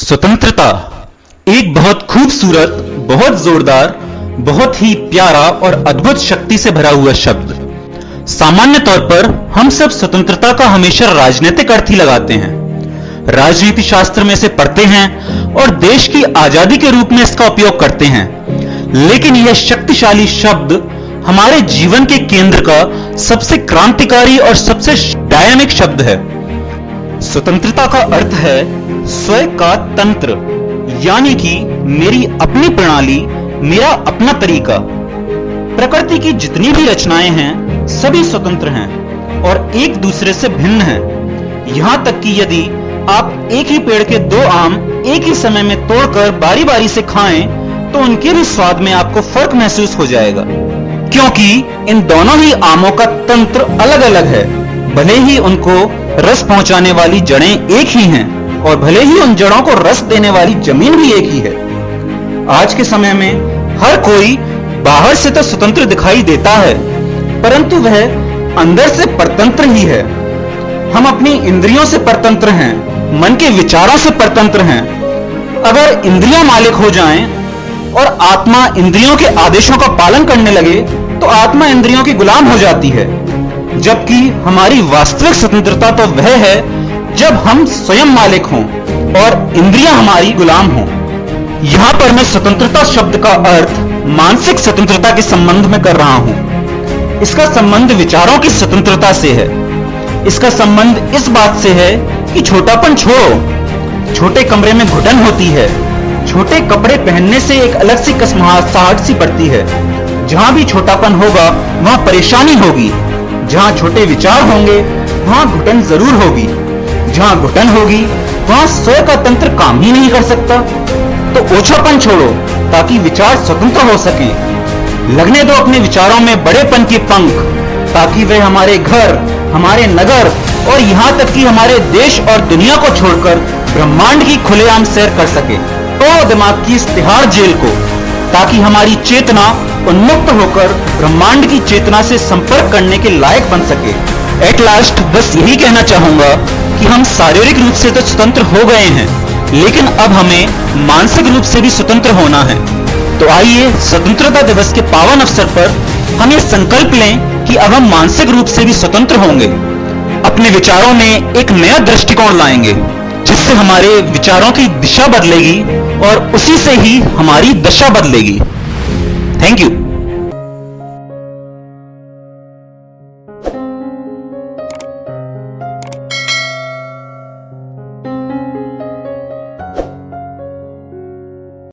स्वतंत्रता एक बहुत खूबसूरत, बहुत जोरदार, बहुत ही प्यारा और अद्भुत शक्ति से भरा हुआ शब्द। सामान्य तौर पर हम सब स्वतंत्रता का हमेशा राजनीतिक अर्थ ही लगाते हैं, राजनीति शास्त्र में से पढ़ते हैं और देश की आजादी के रूप में इसका उपयोग करते हैं। लेकिन यह शक्तिशाली शब्द हमारे जीवन के केंद्र का सबसे क्रांतिकारी और सबसे डायनामिक शब्द है। स्वतंत्रता का अर्थ है स्वयं का तंत्र, यानी कि मेरी अपनी प्रणाली, मेरा अपना तरीका। प्रकृति की जितनी भी रचनाएं हैं सभी स्वतंत्र हैं और एक दूसरे से भिन्न हैं। यहां तक कि यदि आप एक ही पेड़ के दो आम एक ही समय में तोड़कर बारी बारी से खाएं तो उनके भी स्वाद में आपको फर्क महसूस हो जाएगा, क्योंकि इन दोनों ही आमों का तंत्र अलग अलग है। भले ही उनको रस पहुंचाने वाली जड़ें एक ही हैं और भले ही उन जड़ों को रस देने वाली जमीन भी एक ही है। आज के समय में हर कोई बाहर से तो स्वतंत्र दिखाई देता है, परंतु वह अंदर से परतंत्र ही है। हम अपनी इंद्रियों से परतंत्र हैं, मन के विचारों से परतंत्र हैं। अगर इंद्रियां मालिक हो जाएं और आत्मा इंद्रियों के आदेशों का पालन करने लगे तो आत्मा इंद्रियों की गुलाम हो जाती है। जबकि हमारी वास्तविक स्वतंत्रता तो वह है जब हम स्वयं मालिक हों और इंद्रियां हमारी गुलाम हों। यहां पर मैं स्वतंत्रता शब्द का अर्थ मानसिक स्वतंत्रता के संबंध में कर रहा हूं। इसका संबंध विचारों की स्वतंत्रता से है। इसका संबंध इस बात से है कि छोटापन छोड़ो। छोटे कमरे में घुटन होती है, छोटे कपड़े पहनने से एक अलग सी कसमसाहट सी पड़ती है। जहां भी छोटापन होगा वहां परेशानी होगी। जहां छोटे विचार होंगे वहां घुटन जरूर होगी। जहां घुटन होगी वहां स्वयं का तंत्र काम ही नहीं कर सकता। तो ओछापन छोड़ो ताकि विचार स्वतंत्र हो सके। लगने दो अपने विचारों में बड़ेपन के पंख, ताकि वे हमारे घर, हमारे नगर और यहां तक कि हमारे देश और दुनिया को छोड़कर ब्रह्मांड की खुलेआम सैर कर सके। तो दिमाग की इस तिहाड़ जेल को, ताकि हमारी चेतना उन्मुक्त होकर ब्रह्मांड की चेतना से संपर्क करने के लायक बन सके। एट लास्ट बस यही कहना चाहूंगा कि हम शारीरिक रूप से तो स्वतंत्र हो गए हैं, लेकिन अब हमें मानसिक रूप से भी स्वतंत्र होना है। तो आइए स्वतंत्रता दिवस के पावन अवसर पर हम ये संकल्प लें कि अब हम मानसिक रूप से भी स्वतंत्र होंगे। अपने विचारों में एक नया दृष्टिकोण लाएंगे, जिससे हमारे विचारों की दिशा बदलेगी और उसी से ही हमारी दशा बदलेगी। Thank you.